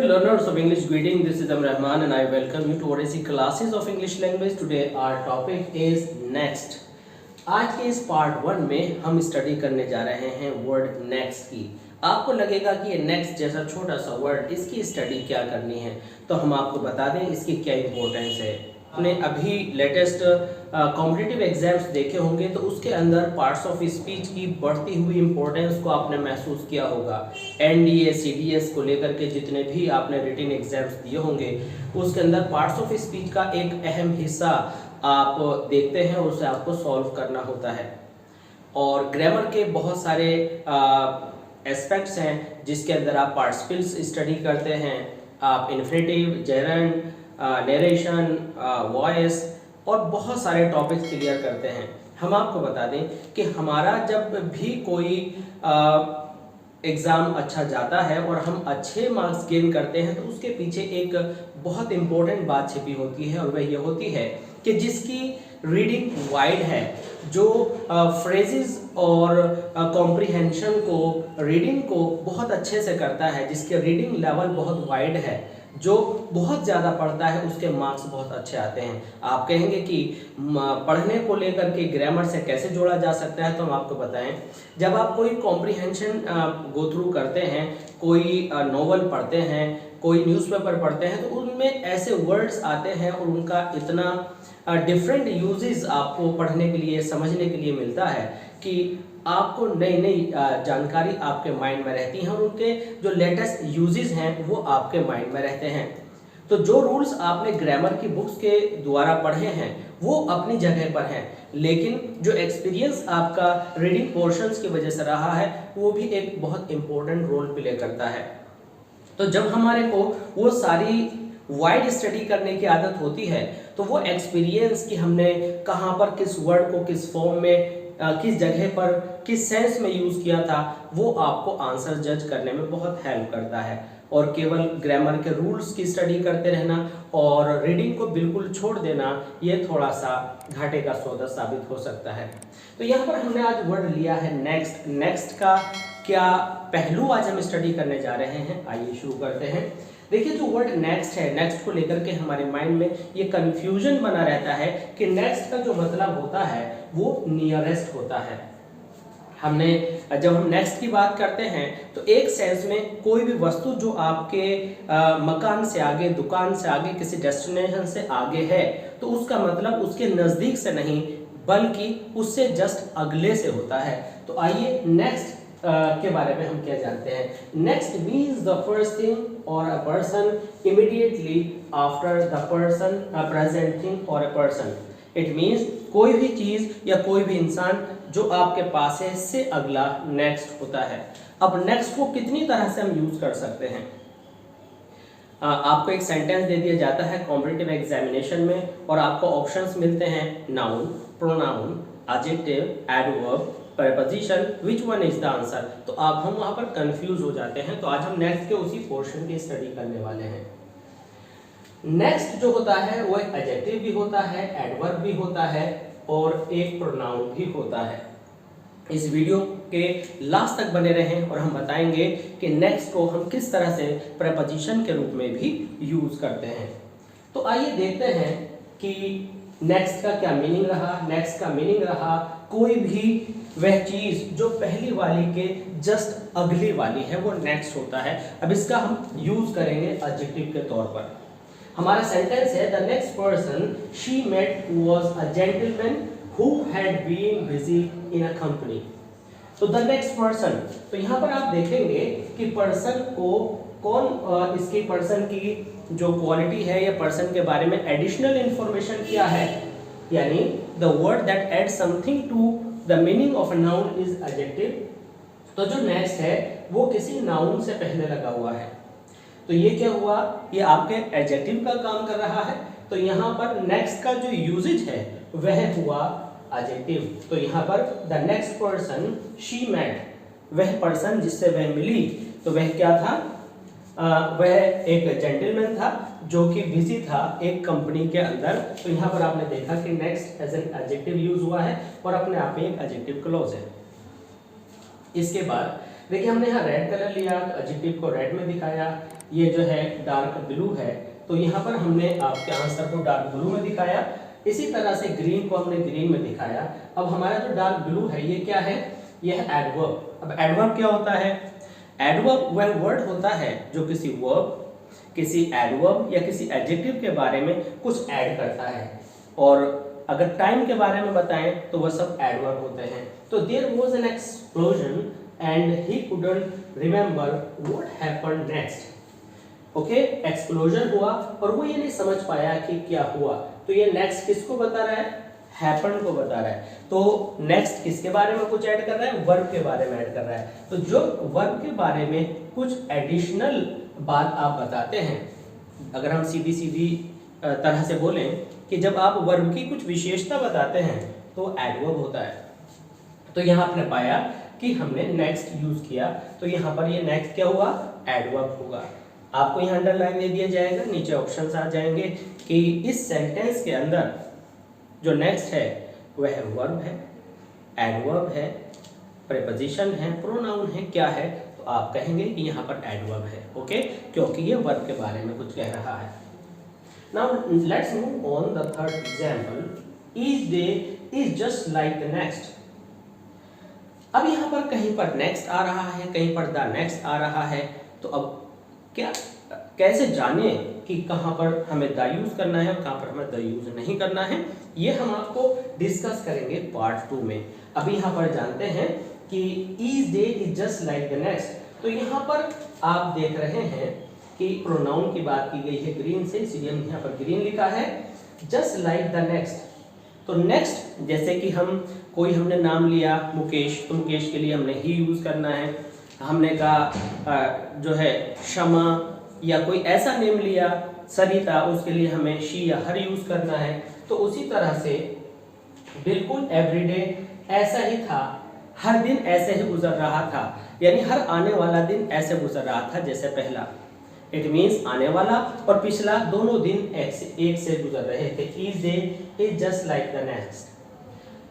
learners of English, greeting. This is Rahman and I welcome you to ODC classes of English language. Today our topic is next. आज के इस part 1 में हम study करने जा रहे हैं वर्ड नेक्स्ट की। आपको लगेगा कि ये नेक्स्ट जैसा छोटा सा वर्ड, इसकी स्टडी क्या करनी है, तो हम आपको बता दें इसकी क्या इंपॉर्टेंस है। आपने अभी लेटेस्ट कॉम्पिटिटिव एग्जाम्स देखे होंगे तो उसके अंदर पार्ट्स ऑफ स्पीच की बढ़ती हुई इंपॉर्टेंस को आपने महसूस किया होगा। एनडीए सीडीएस को लेकर के जितने भी आपने रिटन एग्जाम्स दिए होंगे उसके अंदर पार्ट्स ऑफ स्पीच का एक अहम हिस्सा आप देखते हैं, उसे आपको सॉल्व करना होता है। और ग्रामर के बहुत सारे एस्पेक्ट्स हैं जिसके अंदर आप पार्टिसिपल्स स्टडी करते हैं, आप इन्फिनेटिव, जेरेंड, नरेशन, वॉइस और बहुत सारे टॉपिक्स क्लियर करते हैं। हम आपको बता दें कि हमारा जब भी कोई एग्ज़ाम अच्छा जाता है और हम अच्छे मार्क्स गेन करते हैं तो उसके पीछे एक बहुत इम्पोर्टेंट बात छिपी होती है और वह ये होती है कि जिसकी रीडिंग वाइड है, जो फ्रेजेस और कॉम्प्रिहेंशन को, रीडिंग को बहुत अच्छे से करता है, जिसके रीडिंग लेवल बहुत वाइड है, जो बहुत ज़्यादा पढ़ता है, उसके मार्क्स बहुत अच्छे आते हैं। आप कहेंगे कि पढ़ने को लेकर के ग्रामर से कैसे जोड़ा जा सकता है, तो हम आपको बताएं। जब आप कोई कॉम्प्रिहेंशन गो थ्रू करते हैं, कोई नॉवल पढ़ते हैं, कोई न्यूज़पेपर पढ़ते हैं, तो उनमें ऐसे वर्ड्स आते हैं और उनका इतना डिफरेंट यूजेस आपको पढ़ने के लिए, समझने के लिए मिलता है कि आपको नई नई जानकारी आपके माइंड में रहती हैं और उनके जो लेटेस्ट यूजेस हैं वो आपके माइंड में रहते हैं। तो जो रूल्स आपने ग्रामर की बुक्स के द्वारा पढ़े हैं वो अपनी जगह पर हैं, लेकिन जो एक्सपीरियंस आपका रीडिंग पोर्शंस की वजह से रहा है वो भी एक बहुत इंपॉर्टेंट रोल प्ले करता है। तो जब हमारे को वो सारी वाइड स्टडी करने की आदत होती है तो वो एक्सपीरियंस कि हमने कहाँ पर किस वर्ड को किस फॉर्म में, किस जगह पर, किस सेंस में यूज़ किया था, वो आपको आंसर जज करने में बहुत हेल्प करता है। और केवल ग्रामर के रूल्स की स्टडी करते रहना और रीडिंग को बिल्कुल छोड़ देना, ये थोड़ा सा घाटे का सौदा साबित हो सकता है। तो यहाँ पर हमने आज वर्ड लिया है नेक्स्ट। नेक्स्ट का क्या पहलू आज हम स्टडी करने जा रहे हैं, आइए शुरू करते हैं। देखिए, जो वर्ड नेक्स्ट है, नेक्स्ट को लेकर के हमारे माइंड में ये कंफ्यूजन बना रहता है कि नेक्स्ट का जो मतलब होता है वो नियरेस्ट होता है। जब हम नेक्स्ट की बात करते हैं तो एक सेंस में कोई भी वस्तु जो आपके मकान से आगे, दुकान से आगे, किसी डेस्टिनेशन से आगे है तो उसका मतलब उसके नज़दीक से नहीं बल्कि उससे जस्ट अगले से होता है। तो आइए नेक्स्ट के बारे में हम क्या जानते हैं। Next means the first thing or a person immediately after the person, a present thing or a person. It means कोई भी चीज़ या कोई भी इंसान जो आपके पास है इससे अगला नेक्स्ट होता है। अब नेक्स्ट को कितनी तरह से हम यूज कर सकते हैं। आपको एक सेंटेंस दे दिया जाता है कॉम्पिटिटिव एग्जामिनेशन में और आपको ऑप्शंस मिलते हैं noun, pronoun, adjective, adverb, preposition, which one is the answer. तो आप हम वहां पर कंफ्यूज हो जाते हैं। तो आज हम नेक्स्ट के उसी पोर्शन की स्टडी करने वाले हैं। नेक्स्ट जो होता है वो एक एडजेक्टिव भी होता है, एडवर्ब भी होता है और एक प्रोनाउन भी होता है। इस वीडियो के लास्ट तक बने रहें और हम बताएंगे कि नेक्स्ट को हम किस तरह से प्रीपोजिशन के रूप में भी यूज करते हैं। तो आइए देखते हैं कि नेक्स्ट का क्या मीनिंग रहा। नेक्स्ट का मीनिंग रहा कोई भी वह चीज जो पहली वाली के जस्ट अगली वाली है वो नेक्स्ट होता है। अब इसका हम यूज करेंगे एडजेक्टिव के तौर पर। हमारा सेंटेंस है the next person she met was a gentleman who had been busy in a company. तो द नेक्स्ट पर्सन, तो यहाँ पर आप देखेंगे कि पर्सन को कौन, इसकी पर्सन की जो क्वालिटी है या पर्सन के बारे में एडिशनल इंफॉर्मेशन क्या है, यानी the word that add something to the meaning of a noun is adjective. तो जो नेक्स्ट है वो किसी नाउन से पहले लगा हुआ है। तो ये क्या हुआ, ये आपके एडजेक्टिव का काम कर रहा है। तो यहाँ पर नेक्स्ट का जो यूजेज है वह हुआ एडजेक्टिव। तो यहाँ पर the next person she met, वह पर्सन जिससे वह मिली, तो वह क्या था, वह एक जेंटलमैन था जो कि बिजी था एक कंपनी के अंदर। तो यहाँ पर आपने देखा कि next as an adjective use हुआ है और अपने आप में एक एडजेक्टिव क्लॉज है। इसके बाद देखिए हमने यहाँ रेड कलर लिया तो एडजेक्टिव को रेड में दिखाया, ये जो है डार्क ब्लू है, तो यहाँ पर हमने आपके आंसर को डार्क ब्लू में दिखाया। इसी तरह से ग्रीन को हमने ग्रीन में दिखाया। अब हमारा जो डार्क ब्लू है ये क्या है, ये है एडवर्ब। अब एडवर्ब क्या होता है? एडवर्ब वह वर्ड होता है जो किसी वर्ब, किसी एडवर्ब या किसी एडजेक्टिव के बारे में कुछ ऐड करता है। और अगर टाइम के बारे में बताएं तो वह सब एडवर्ब होते हैं। तो there was an explosion and he couldn't remember what happened next. Okay, explosion हुआ और वो ये नहीं समझ पाया कि क्या हुआ। तो ये नेक्स्ट किसको बता रहा है? हैपन को बता रहा है। तो नेक्स्ट किसके बारे में कुछ ऐड कर रहा है? वर्ब के बारे में ऐड कर रहा है। तो जो वर्ब के बारे में कुछ एडिशनल बात आप बताते हैं, अगर हम सीधी सीधी तरह से बोलें कि जब आप वर्ब की कुछ विशेषता बताते हैं तो एडवर्ब होता है। तो यहाँ आपने पाया कि हमने नेक्स्ट यूज किया, तो यहाँ पर ये नेक्स्ट क्या हुआ? एडवर्ब होगा। आपको यहाँ अंडरलाइन दे दिया जाएगा, नीचे ऑप्शंस आ जाएंगे कि इस सेंटेंस के अंदर जो नेक्स्ट है वह वर्ब है, एडवर्ब है, प्रीपोजिशन है, प्रोनाउन है, क्या है? तो आप कहेंगे कि यहाँ पर एडवर्ब है। ओके, क्योंकि ये वर्ब के बारे में कुछ कह रहा है। Now let's move on the third example. Each day is just like the next. अब यहाँ पर कहीं पर नेक्स्ट आ रहा है, कहीं पर द नेक्स्ट आ रहा है। तो अब क्या कैसे जाने कि कहाँ पर हमें द यूज करना है और कहाँ पर हमें द यूज नहीं करना है, ये हम आपको डिस्कस करेंगे पार्ट 2 में। अभी यहाँ पर जानते हैं कि each day is just like the next. तो यहाँ पर आप देख रहे हैं कि प्रोनाउन की बात की गई है ग्रीन से, इसलिए यहाँ पर ग्रीन लिखा है। जस्ट लाइक द नेक्स्ट, तो नेक्स्ट जैसे कि हमने नाम लिया मुकेश, तो मुकेश के लिए हमने ही यूज करना है। हमने कहा जो है क्षमा या कोई ऐसा नेम लिया सरिता, उसके लिए हमें शी या हर यूज करना है। तो उसी तरह से बिल्कुल एवरीडे ऐसा ही था, हर दिन ऐसे ही गुजर रहा था, यानी हर आने वाला दिन ऐसे गुजर रहा था जैसे पहला। इट मीन्स आने वाला और पिछला दोनों दिन एक से गुजर रहे थे। Each day is just like the next.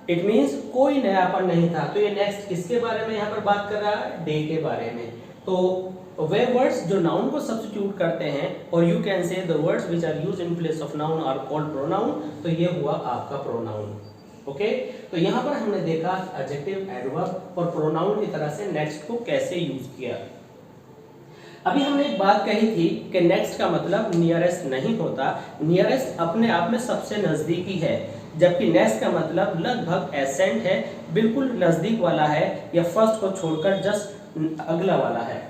It means कोई नयापन नहीं था। तो ये नेक्स्ट किसके बारे में यहाँ पर बात कर रहा है? डे के बारे में। तो वे वर्ड्स जो नाउन को सब्स्टिट्यूट करते हैं, और you can say the words which are used in place of noun are called pronoun. तो ये हुआ आपका प्रोनाउन। ओके, तो यहाँ पर हमने देखा एडजेक्टिव, एडवर्ब और प्रोनाउन की तरह से नेक्स्ट को कैसे यूज किया। अभी हमने एक बात कही थी कि नेक्स्ट का मतलब नियरेस्ट नहीं होता। नियरेस्ट अपने आप में सबसे नजदीकी है, जबकि नेक्स्ट का मतलब लगभग एसेंट है, बिल्कुल नजदीक वाला है, या फर्स्ट को छोड़कर जस्ट अगला वाला है।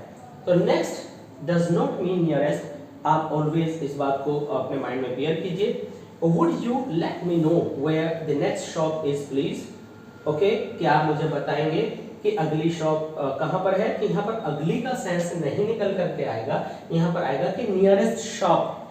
तो next does not mean nearest. आप ऑलवेज इस बात को अपने माइंड में क्लियर कीजिए। Would you let me know where the next shop is please. Okay, क्या आप मुझे बताएंगे कि अगली शॉप कहाँ पर है? कि यहाँ पर अगली का सेंस नहीं निकल करके आएगा, यहाँ पर आएगा कि नियरेस्ट शॉप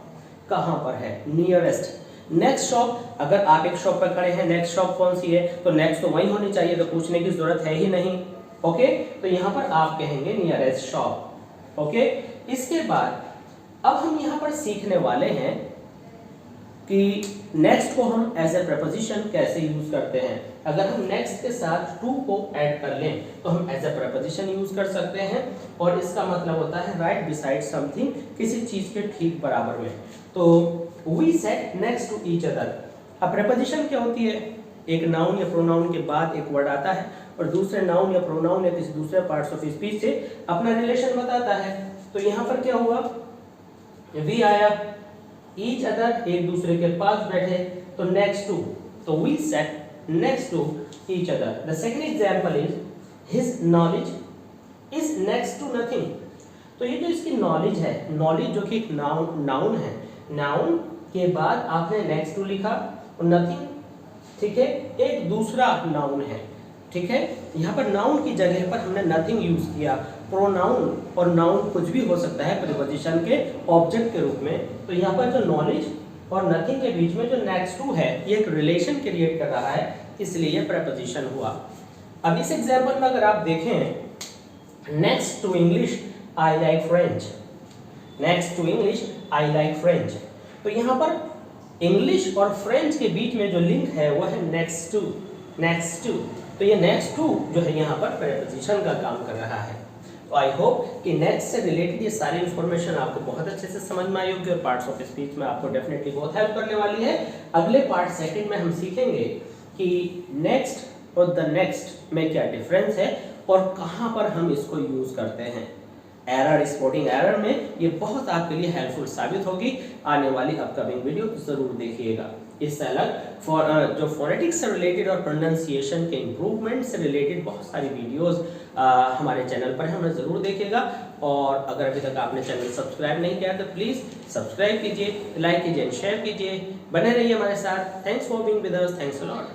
कहाँ पर है, नियरेस्ट। नेक्स्ट शॉप, अगर आप एक शॉप पर खड़े हैं, नेक्स्ट शॉप कौन सी है? तो नेक्स्ट तो वही होनी चाहिए, तो पूछने की जरूरत है ही नहीं। ओके, तो यहाँ पर आप कहेंगे नियरेस्ट शॉप। ओके, इसके बाद अब हम यहाँ पर सीखने वाले हैं कि नेक्स्ट को हम एज ए प्रपोजिशन कैसे यूज करते हैं। अगर हम नेक्स्ट के साथ टू को ऐड कर लें तो हम एज ए प्रपोजिशन यूज कर सकते हैं, और इसका मतलब होता है राइट बिसाइड समथिंग, किसी चीज के ठीक बराबर में। तो we set next to each other. अब प्रपोजिशन क्या होती है? एक नाउन या प्रोनाउन के बाद एक वर्ड आता है और दूसरे नाउन या प्रोनाउन या किसी दूसरे पार्ट्स ऑफ स्पीच से अपना रिलेशन बताता है। तो यहाँ पर क्या हुआ? वी आया, ईच अदर एक दूसरे के पास बैठे, तो नेक्स्ट टू, तो we set next to each other. The second example is his knowledge is next to nothing. तो ये जो इसकी नॉलेज है, नॉलेज जो कि एक नाउन है, नाउन के बाद आपने नेक्स्ट टू लिखा और नथिंग, ठीक है, एक दूसरा नाउन है, ठीक है। यहाँ पर नाउन की जगह पर हमने नथिंग यूज किया। प्रोनाउन और नाउन कुछ भी हो सकता है प्रीपोजिशन के ऑब्जेक्ट के रूप में। तो यहाँ पर जो नॉलेज और नथिंग के बीच में जो नेक्स्ट टू है, ये एक रिलेशन क्रिएट कर रहा है, इसलिए ये प्रीपोजिशन हुआ। अब इस एग्जांपल में अगर आप देखें, next to English I like French, next to English I like French, तो यहाँ पर इंग्लिश और फ्रेंच के बीच में जो लिंक है वो है नेक्स्ट टू, नेक्स्ट टू। तो ये नेक्स्ट टू जो है यहाँ पर प्रीपोजिशन का काम कर रहा है। तो आई होप कि नेक्स्ट से रिलेटेड ये सारी इन्फॉर्मेशन आपको बहुत अच्छे से समझ में आई होगी और पार्ट्स ऑफ स्पीच में आपको डेफिनेटली बहुत हेल्प करने वाली है। अगले पार्ट सेकंड में हम सीखेंगे कि नेक्स्ट और द नेक्स्ट में क्या डिफरेंस है और कहाँ पर हम इसको यूज करते हैं। एरर, स्पॉटिंग एरर में ये बहुत आपके लिए हेल्पफुल साबित होगी। आने वाली अपकमिंग वीडियो जरूर देखिएगा। इससे अलग जो फोनेटिक्स से रिलेटेड और प्रोनाउंसिएशन के इम्प्रूवमेंट से रिलेटेड बहुत सारी वीडियोस हमारे चैनल पर है, उन्हें ज़रूर देखिएगा। और अगर अभी तक आपने चैनल सब्सक्राइब नहीं किया तो प्लीज़ सब्सक्राइब कीजिए, लाइक कीजिए एंड शेयर कीजिए। बने रहिए हमारे साथ। Thanks for being with us. Thanks a lot.